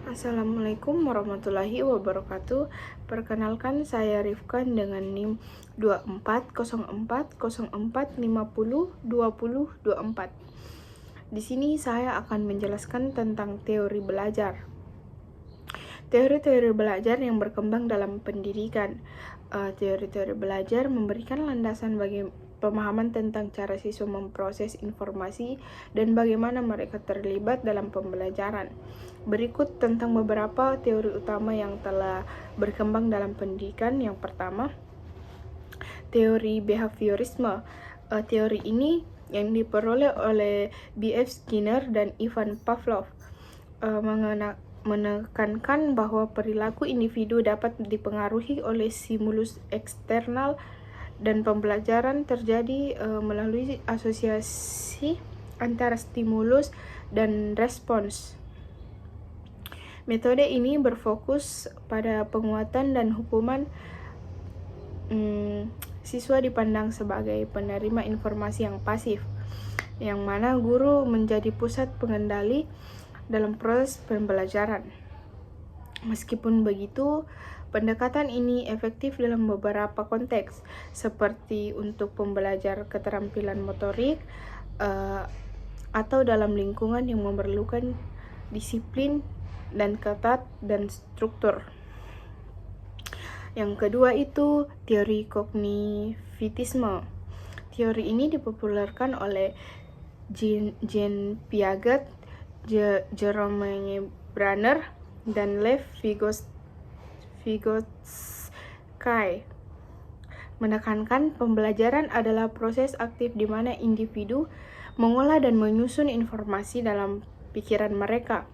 Assalamualaikum warahmatullahi wabarakatuh. Perkenalkan, saya Rifkan dengan NIM 240404502024. Di sini saya akan menjelaskan tentang teori belajar. Teori-teori belajar yang berkembang dalam pendidikan. Teori-teori belajar memberikan landasan bagi pemahaman tentang cara siswa memproses informasi dan bagaimana mereka terlibat dalam pembelajaran. Berikut tentang beberapa teori utama yang telah berkembang dalam pendidikan. Yang pertama, teori behaviorisme. Teori ini yang diperoleh oleh B.F. Skinner dan Ivan Pavlov menekankan bahwa perilaku individu dapat dipengaruhi oleh stimulus eksternal dan pembelajaran terjadi melalui asosiasi antara stimulus dan respons. Metode ini berfokus pada penguatan dan hukuman. Siswa dipandang sebagai penerima informasi yang pasif, yang mana guru menjadi pusat pengendali dalam proses pembelajaran. Meskipun begitu, pendekatan ini efektif dalam beberapa konteks, seperti untuk pembelajar keterampilan motorik atau dalam lingkungan yang memerlukan disiplin dan ketat dan struktur. Yang kedua itu teori kognitivisme. Teori ini dipopulerkan oleh Jean Piaget, Jerome Bruner, dan Lev Vygotsky. Menekankan pembelajaran adalah proses aktif di mana individu mengolah dan menyusun informasi dalam pikiran mereka.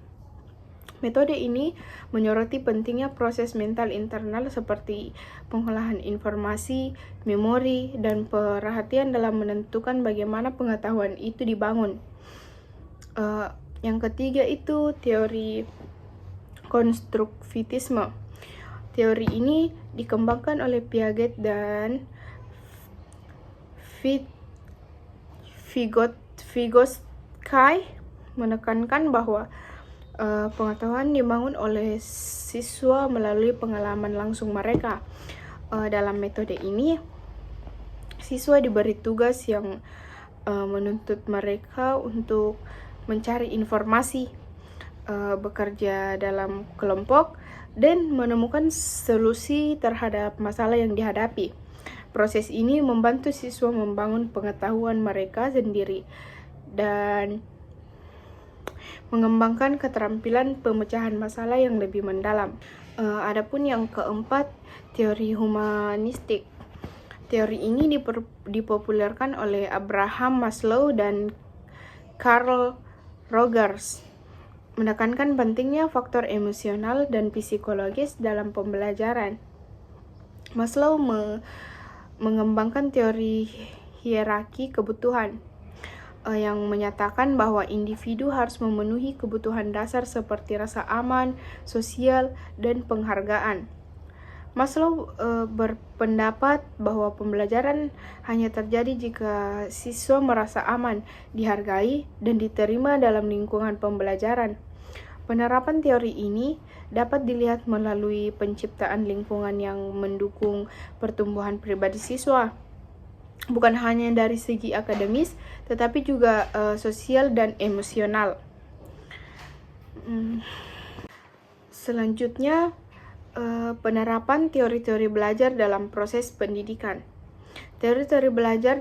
Metode ini menyoroti pentingnya proses mental internal seperti pengolahan informasi, memori, dan perhatian dalam menentukan bagaimana pengetahuan itu dibangun. Yang ketiga itu teori konstruktivisme. Teori ini dikembangkan oleh Piaget dan Vygotsky, menekankan bahwa pengetahuan dibangun oleh siswa melalui pengalaman langsung mereka. Dalam metode ini, siswa diberi tugas yang menuntut mereka untuk mencari informasi, bekerja dalam kelompok, dan menemukan solusi terhadap masalah yang dihadapi. Proses ini membantu siswa membangun pengetahuan mereka sendiri dan mengembangkan keterampilan pemecahan masalah yang lebih mendalam. Adapun yang keempat, teori humanistik. Teori ini dipopulerkan oleh Abraham Maslow dan Carl Rogers, menekankan pentingnya faktor emosional dan psikologis dalam pembelajaran. Maslow mengembangkan teori hierarki kebutuhan yang menyatakan bahwa individu harus memenuhi kebutuhan dasar seperti rasa aman, sosial, dan penghargaan. Maslow berpendapat bahwa pembelajaran hanya terjadi jika siswa merasa aman, dihargai, dan diterima dalam lingkungan pembelajaran. Penerapan teori ini dapat dilihat melalui penciptaan lingkungan yang mendukung pertumbuhan pribadi siswa, bukan hanya dari segi akademis, tetapi juga sosial dan emosional. Selanjutnya, penerapan teori-teori belajar dalam proses pendidikan. Teori-teori belajar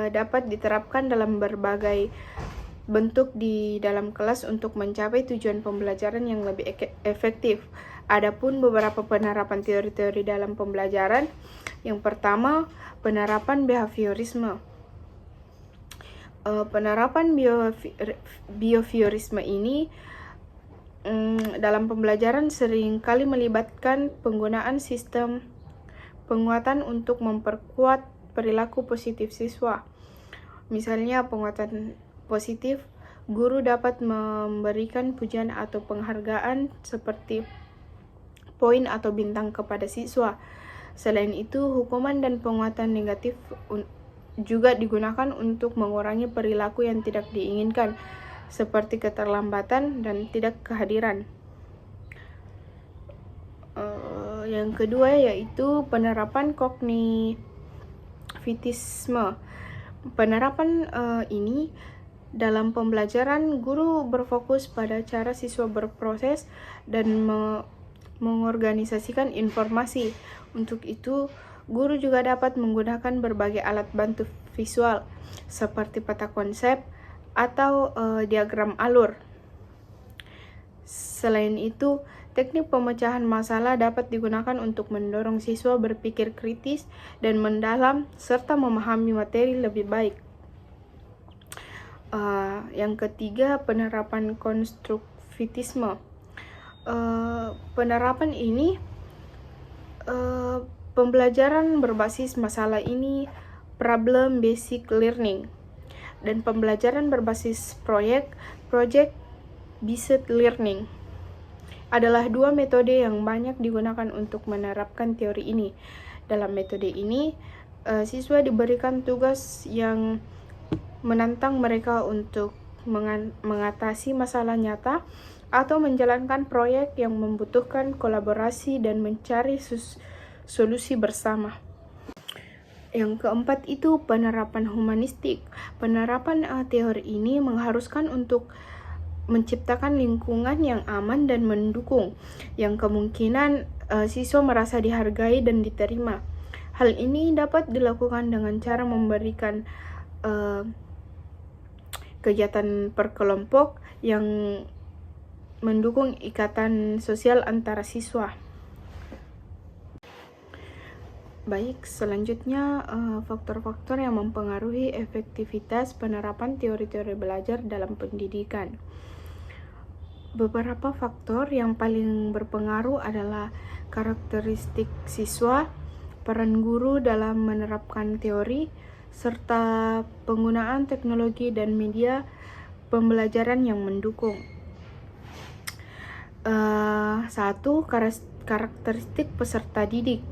dapat diterapkan dalam berbagai bentuk di dalam kelas untuk mencapai tujuan pembelajaran yang lebih efektif. Adapun beberapa penerapan teori-teori dalam pembelajaran. Yang pertama, penerapan behaviorisme. Penerapan behaviorisme ini dalam pembelajaran seringkali melibatkan penggunaan sistem penguatan untuk memperkuat perilaku positif siswa. Misalnya, penguatan positif, guru dapat memberikan pujian atau penghargaan seperti poin atau bintang kepada siswa. Selain itu, hukuman dan penguatan negatif juga digunakan untuk mengurangi perilaku yang tidak diinginkan, seperti keterlambatan dan tidak kehadiran. Yang kedua yaitu penerapan kognitivisme. Penerapan ini dalam pembelajaran, guru berfokus pada cara siswa berproses dan mengorganisasikan informasi. Untuk itu, guru juga dapat menggunakan berbagai alat bantu visual seperti peta konsep atau diagram alur. Selain itu, teknik pemecahan masalah dapat digunakan untuk mendorong siswa berpikir kritis dan mendalam serta memahami materi lebih baik. Yang ketiga, penerapan konstruktivisme. Penerapan ini pembelajaran berbasis masalah ini problem basic learning, dan pembelajaran berbasis project based learning adalah dua metode yang banyak digunakan untuk menerapkan teori ini. Dalam metode ini, siswa diberikan tugas yang menantang mereka untuk mengatasi masalah nyata atau menjalankan proyek yang membutuhkan kolaborasi dan mencari solusi bersama. Yang keempat itu penerapan humanistik. Penerapan teori ini mengharuskan untuk menciptakan lingkungan yang aman dan mendukung, yang kemungkinan siswa merasa dihargai dan diterima. Hal ini dapat dilakukan dengan cara memberikan kegiatan perkelompok yang mendukung ikatan sosial antara siswa. Baik, selanjutnya faktor-faktor yang mempengaruhi efektivitas penerapan teori-teori belajar dalam pendidikan. Beberapa faktor yang paling berpengaruh adalah karakteristik siswa, peran guru dalam menerapkan teori, serta penggunaan teknologi dan media pembelajaran yang mendukung. Satu, karakteristik peserta didik.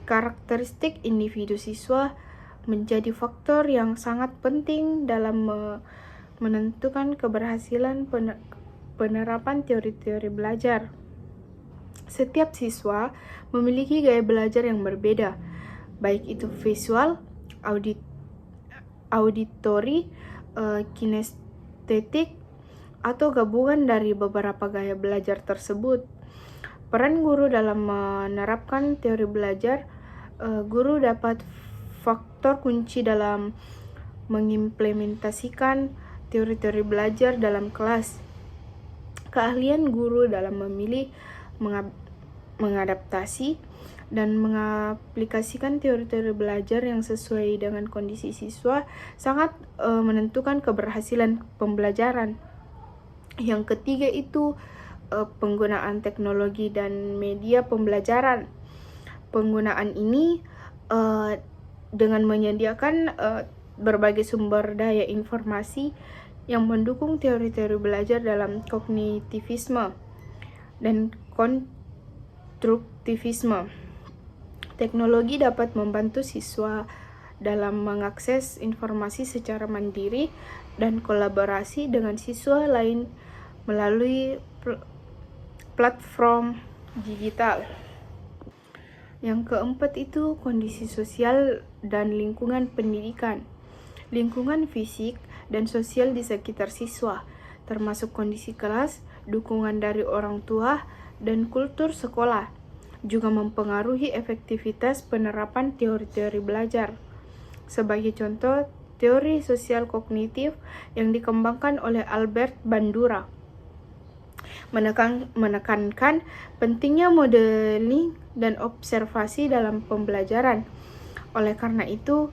Karakteristik individu siswa menjadi faktor yang sangat penting dalam menentukan keberhasilan penerapan teori-teori belajar. Setiap siswa memiliki gaya belajar yang berbeda, baik itu visual, auditori, kinestetik, atau gabungan dari beberapa gaya belajar tersebut. Peran guru dalam menerapkan teori belajar, guru dapat faktor kunci dalam mengimplementasikan teori-teori belajar dalam kelas. Keahlian guru dalam memilih, mengadaptasi, dan mengaplikasikan teori-teori belajar yang sesuai dengan kondisi siswa sangat menentukan keberhasilan pembelajaran. Yang ketiga itu penggunaan teknologi dan media pembelajaran. Penggunaan ini dengan menyediakan berbagai sumber daya informasi yang mendukung teori-teori belajar dalam kognitivisme dan konstruktivisme. Teknologi dapat membantu siswa dalam mengakses informasi secara mandiri dan kolaborasi dengan siswa lain melalui platform digital. Yang keempat itu kondisi sosial dan lingkungan pendidikan. Lingkungan fisik dan sosial di sekitar siswa, termasuk kondisi kelas, dukungan dari orang tua, dan kultur sekolah, juga mempengaruhi efektivitas penerapan teori-teori belajar. Sebagai contoh, teori sosial kognitif yang dikembangkan oleh Albert Bandura menekankan pentingnya modeling dan observasi dalam pembelajaran. Oleh karena itu,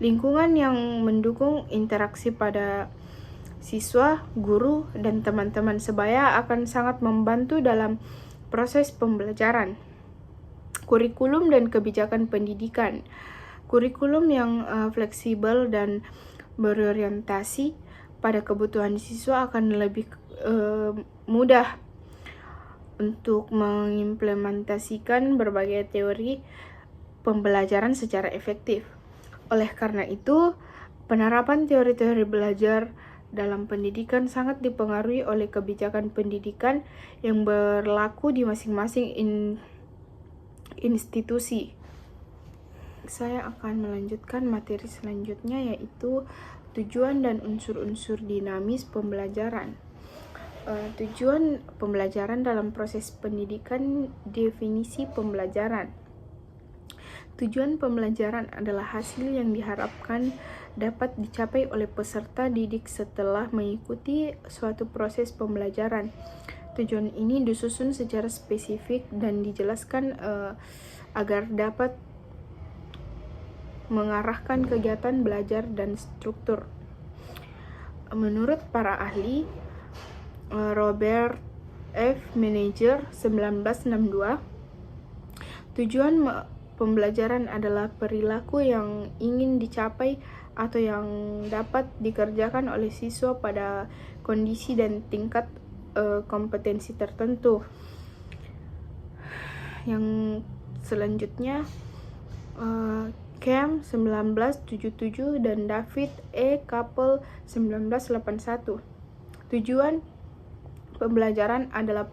lingkungan yang mendukung interaksi pada siswa, guru, dan teman-teman sebaya akan sangat membantu dalam proses pembelajaran. Kurikulum dan kebijakan pendidikan. Kurikulum yang fleksibel dan berorientasi pada kebutuhan siswa akan lebih mudah untuk mengimplementasikan berbagai teori pembelajaran secara efektif. Oleh karena itu, penerapan teori-teori belajar dalam pendidikan sangat dipengaruhi oleh kebijakan pendidikan yang berlaku di masing-masing institusi. Saya akan melanjutkan materi selanjutnya, yaitu tujuan dan unsur-unsur dinamis pembelajaran. Tujuan pembelajaran dalam proses pendidikan, definisi pembelajaran. Tujuan pembelajaran adalah hasil yang diharapkan dapat dicapai oleh peserta didik setelah mengikuti suatu proses pembelajaran. Tujuan ini disusun secara spesifik dan dijelaskan agar dapat mengarahkan kegiatan belajar dan struktur. Menurut para ahli, Robert F. Manager 1962, tujuan pembelajaran adalah perilaku yang ingin dicapai atau yang dapat dikerjakan oleh siswa pada kondisi dan tingkat kompetensi tertentu. Yang selanjutnya, Cam 1977 dan David E. Kapel 1981. Tujuan pembelajaran adalah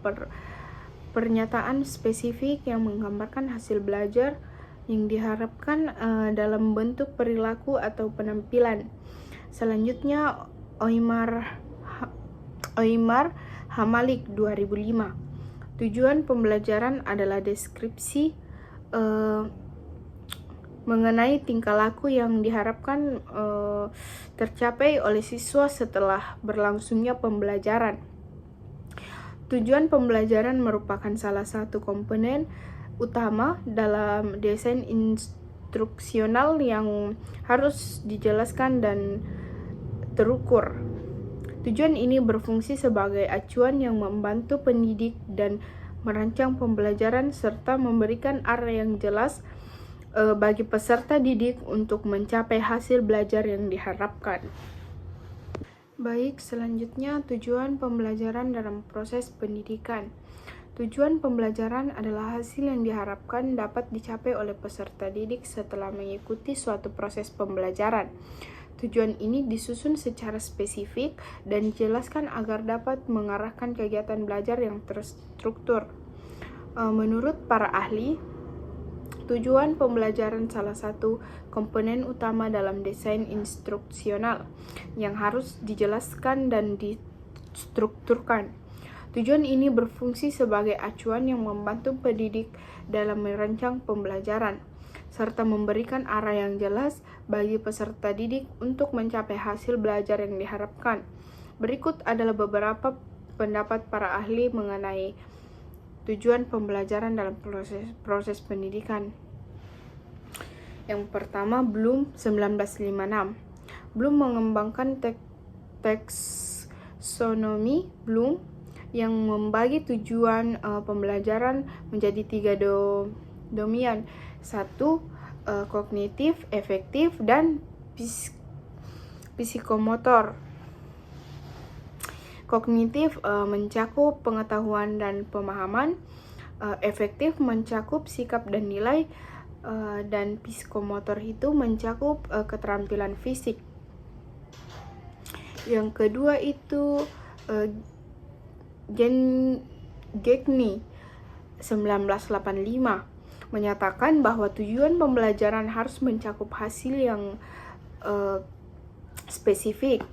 pernyataan spesifik yang menggambarkan hasil belajar yang diharapkan dalam bentuk perilaku atau penampilan. Selanjutnya, Oimar Hamalik 2005. Tujuan pembelajaran adalah deskripsi mengenai tingkah laku yang diharapkan tercapai oleh siswa setelah berlangsungnya pembelajaran. Tujuan pembelajaran merupakan salah satu komponen utama dalam desain instruksional yang harus dijelaskan dan terukur. Tujuan ini berfungsi sebagai acuan yang membantu pendidik dan merancang pembelajaran serta memberikan arah yang jelas bagi peserta didik untuk mencapai hasil belajar yang diharapkan. Baik, selanjutnya tujuan pembelajaran dalam proses pendidikan. Tujuan pembelajaran adalah hasil yang diharapkan dapat dicapai oleh peserta didik setelah mengikuti suatu proses pembelajaran. Tujuan ini disusun secara spesifik dan dijelaskan agar dapat mengarahkan kegiatan belajar yang terstruktur. Menurut para ahli, tujuan pembelajaran salah satu komponen utama dalam desain instruksional yang harus dijelaskan dan distrukturkan. Tujuan ini berfungsi sebagai acuan yang membantu pendidik dalam merancang pembelajaran, serta memberikan arah yang jelas bagi peserta didik untuk mencapai hasil belajar yang diharapkan. Berikut adalah beberapa pendapat para ahli mengenai tujuan pembelajaran dalam proses pendidikan. Yang pertama, Bloom 1956. Bloom mengembangkan taksonomi Bloom yang membagi tujuan pembelajaran menjadi 3 domain. 1. Kognitif, efektif, dan psikomotor. Kognitif mencakup pengetahuan dan pemahaman, efektif mencakup sikap dan nilai, dan psikomotor itu mencakup keterampilan fisik. Yang kedua itu Gagne 1985 menyatakan bahwa tujuan pembelajaran harus mencakup hasil yang spesifik.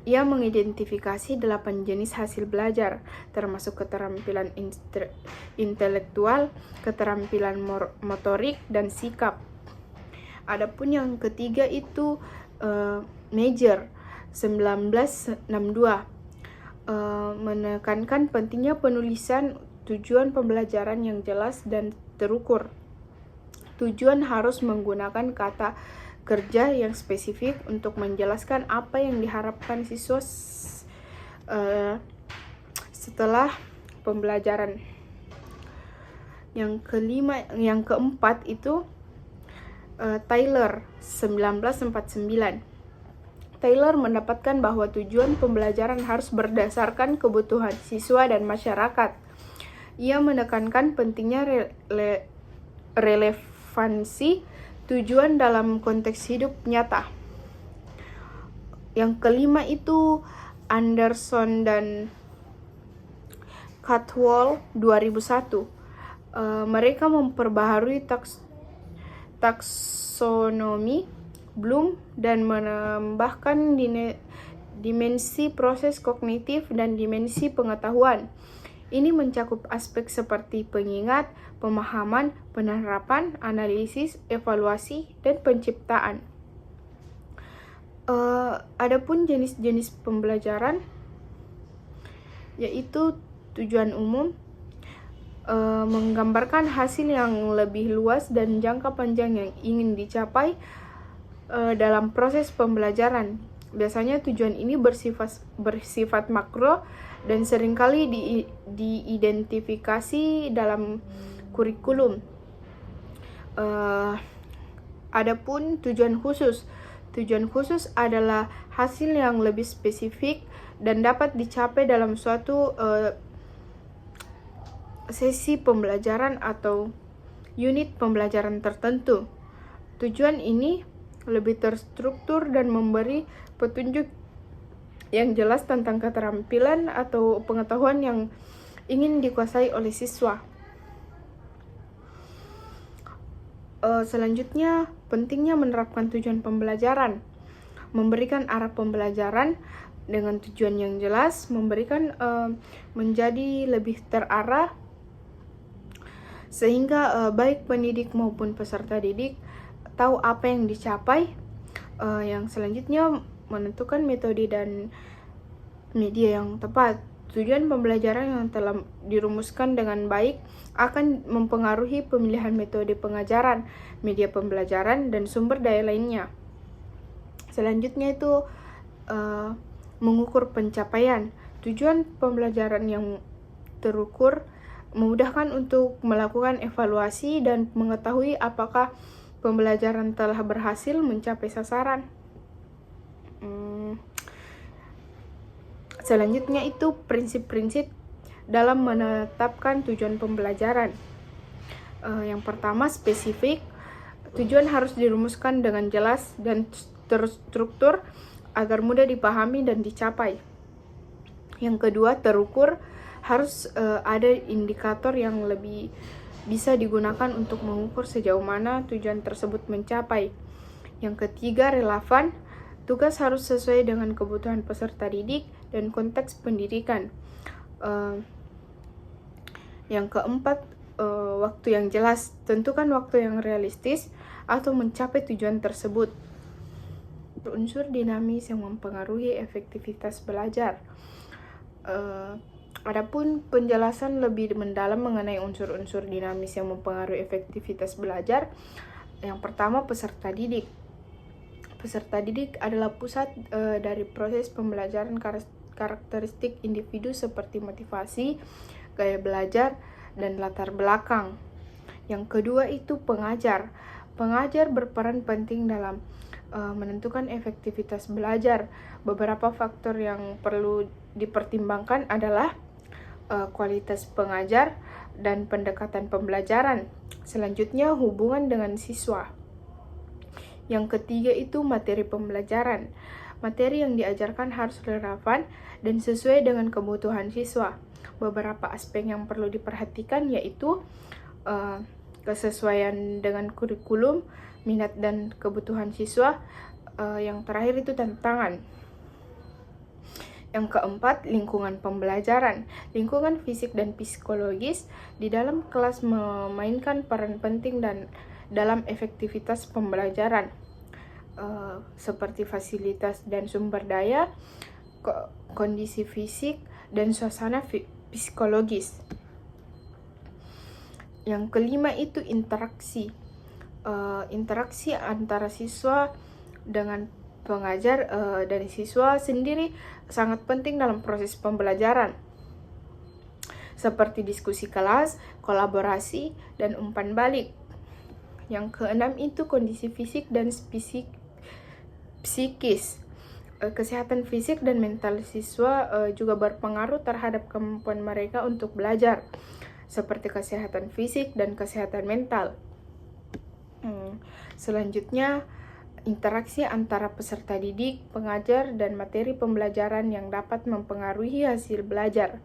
Ia mengidentifikasi 8 jenis hasil belajar, termasuk keterampilan intelektual, keterampilan motorik, dan sikap. Adapun yang ketiga itu Major 1962 menekankan pentingnya penulisan tujuan pembelajaran yang jelas dan terukur. Tujuan harus menggunakan kata kerja yang spesifik untuk menjelaskan apa yang diharapkan siswa setelah pembelajaran. Yang keempat itu Taylor 1949. Taylor mendapatkan bahwa tujuan pembelajaran harus berdasarkan kebutuhan siswa dan masyarakat. Ia menekankan pentingnya relevansi tujuan dalam konteks hidup nyata. Yang kelima itu Anderson dan Caldwell 2001. Mereka memperbaharui taksonomi Bloom dan menambahkan dimensi proses kognitif dan dimensi pengetahuan. Ini mencakup aspek seperti pengingat, pemahaman, penerapan, analisis, evaluasi, dan penciptaan. Adapun jenis-jenis pembelajaran, yaitu tujuan umum, menggambarkan hasil yang lebih luas dan jangka panjang yang ingin dicapai dalam proses pembelajaran. Biasanya tujuan ini bersifat makro dan seringkali diidentifikasi dalam kurikulum. Adapun tujuan khusus. Tujuan khusus adalah hasil yang lebih spesifik dan dapat dicapai dalam suatu sesi pembelajaran atau unit pembelajaran tertentu. Tujuan ini lebih terstruktur dan memberi petunjuk yang jelas tentang keterampilan atau pengetahuan yang ingin dikuasai oleh siswa. Selanjutnya, pentingnya menerapkan tujuan pembelajaran. Memberikan arah pembelajaran dengan tujuan yang jelas, memberikan menjadi lebih terarah, sehingga baik pendidik maupun peserta didik tahu apa yang dicapai. Yang selanjutnya, menentukan metode dan media yang tepat. Tujuan pembelajaran yang telah dirumuskan dengan baik akan mempengaruhi pemilihan metode pengajaran, media pembelajaran, dan sumber daya lainnya. Selanjutnya itu mengukur pencapaian. Tujuan pembelajaran yang terukur memudahkan untuk melakukan evaluasi dan mengetahui apakah pembelajaran telah berhasil mencapai sasaran. Selanjutnya itu prinsip-prinsip dalam menetapkan tujuan pembelajaran. Yang pertama, spesifik. Tujuan harus dirumuskan dengan jelas dan terstruktur agar mudah dipahami dan dicapai. Yang kedua, terukur. Harus ada indikator yang lebih bisa digunakan untuk mengukur sejauh mana tujuan tersebut mencapai. Yang ketiga, relevan. Tugas harus sesuai dengan kebutuhan peserta didik dan konteks pendidikan. Yang keempat, waktu yang jelas. Tentukan waktu yang realistis atau mencapai tujuan tersebut. Unsur dinamis yang mempengaruhi efektivitas belajar. Adapun penjelasan lebih mendalam mengenai unsur-unsur dinamis yang mempengaruhi efektivitas belajar. Yang pertama, peserta didik. Peserta didik adalah pusat dari proses pembelajaran. Karakteristik individu seperti motivasi, gaya belajar, dan latar belakang. Yang kedua itu pengajar. Pengajar berperan penting dalam menentukan efektivitas belajar. Beberapa faktor yang perlu dipertimbangkan adalah kualitas pengajar dan pendekatan pembelajaran. Selanjutnya, hubungan dengan siswa. Yang ketiga itu materi pembelajaran. Materi yang diajarkan harus relevan dan sesuai dengan kebutuhan siswa. Beberapa aspek yang perlu diperhatikan yaitu kesesuaian dengan kurikulum, minat dan kebutuhan siswa. Yang terakhir itu tantangan. Yang keempat, lingkungan pembelajaran. Lingkungan fisik dan psikologis di dalam kelas memainkan peran penting dan dalam efektivitas pembelajaran, seperti fasilitas dan sumber daya, kondisi fisik, dan suasana psikologis. Yang kelima itu interaksi. Interaksi antara siswa dengan pengajar dan siswa sendiri sangat penting dalam proses pembelajaran, seperti diskusi kelas, kolaborasi, dan umpan balik. Yang keenam itu kondisi fisik dan psikis. Kesehatan fisik dan mental siswa juga berpengaruh terhadap kemampuan mereka untuk belajar, seperti kesehatan fisik dan kesehatan mental. Selanjutnya, interaksi antara peserta didik, pengajar, dan materi pembelajaran yang dapat mempengaruhi hasil belajar.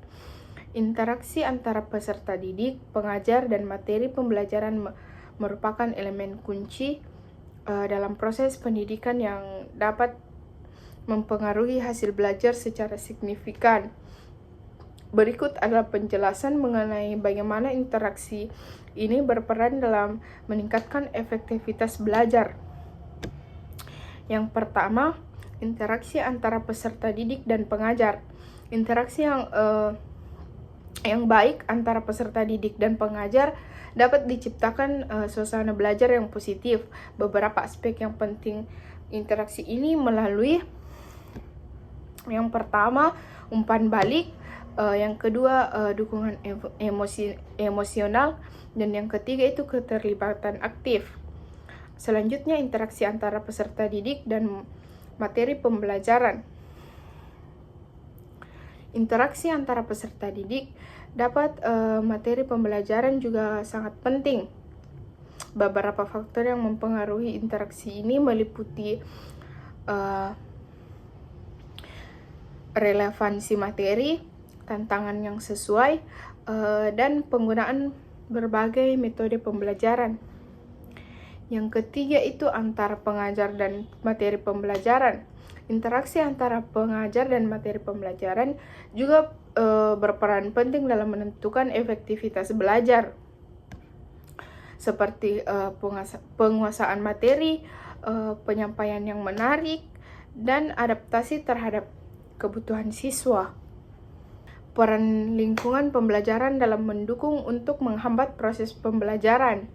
Interaksi antara peserta didik, pengajar, dan materi pembelajaran merupakan elemen kunci dalam proses pendidikan yang dapat mempengaruhi hasil belajar secara signifikan. Berikut adalah penjelasan mengenai bagaimana interaksi ini berperan dalam meningkatkan efektivitas belajar. Yang pertama, interaksi antara peserta didik dan pengajar. Interaksi yang baik antara peserta didik dan pengajar dapat diciptakan suasana belajar yang positif. Beberapa aspek yang penting interaksi ini melalui yang pertama, umpan balik, yang kedua dukungan emosional, dan yang ketiga itu keterlibatan aktif. Selanjutnya, interaksi antara peserta didik dan materi pembelajaran. Interaksi antara peserta didik dapat materi pembelajaran juga sangat penting. Beberapa faktor yang mempengaruhi interaksi ini meliputi relevansi materi, tantangan yang sesuai, dan penggunaan berbagai metode pembelajaran. Yang ketiga itu antara pengajar dan materi pembelajaran. Interaksi antara pengajar dan materi pembelajaran juga berperan penting dalam menentukan efektivitas belajar, seperti penguasaan materi, penyampaian yang menarik, dan adaptasi terhadap kebutuhan siswa. Peran lingkungan pembelajaran dalam mendukung untuk menghambat proses pembelajaran.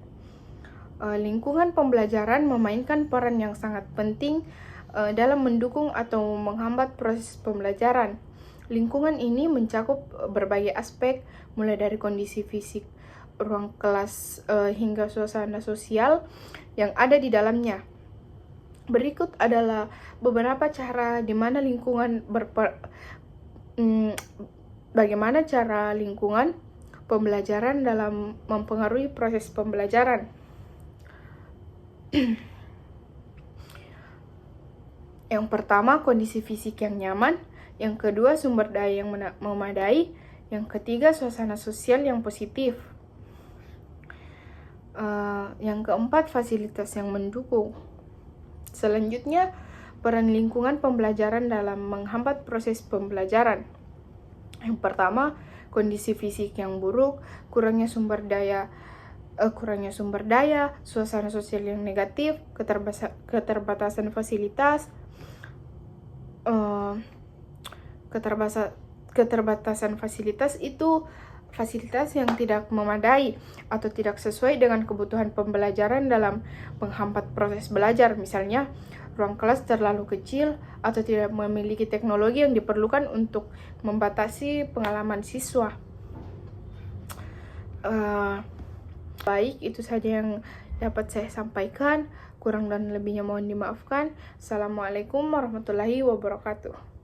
Lingkungan pembelajaran memainkan peran yang sangat penting dalam mendukung atau menghambat proses pembelajaran. Lingkungan ini mencakup berbagai aspek, mulai dari kondisi fisik ruang kelas hingga suasana sosial yang ada di dalamnya. Berikut adalah beberapa cara di mana bagaimana cara lingkungan pembelajaran dalam mempengaruhi proses pembelajaran. Yang pertama, kondisi fisik yang nyaman. Yang kedua, sumber daya yang memadai. Yang ketiga, suasana sosial yang positif. Yang keempat, fasilitas yang mendukung. Selanjutnya, peran lingkungan pembelajaran dalam menghambat proses pembelajaran. Yang pertama, kondisi fisik yang buruk, kurangnya sumber daya, suasana sosial yang negatif, keterbatasan fasilitas, keterbatasan fasilitas itu fasilitas yang tidak memadai atau tidak sesuai dengan kebutuhan pembelajaran dalam menghambat proses belajar. Misalnya, ruang kelas terlalu kecil atau tidak memiliki teknologi yang diperlukan untuk membatasi pengalaman siswa. Baik, itu saja yang dapat saya sampaikan. Kurang dan lebihnya mohon dimaafkan. Assalamualaikum warahmatullahi wabarakatuh.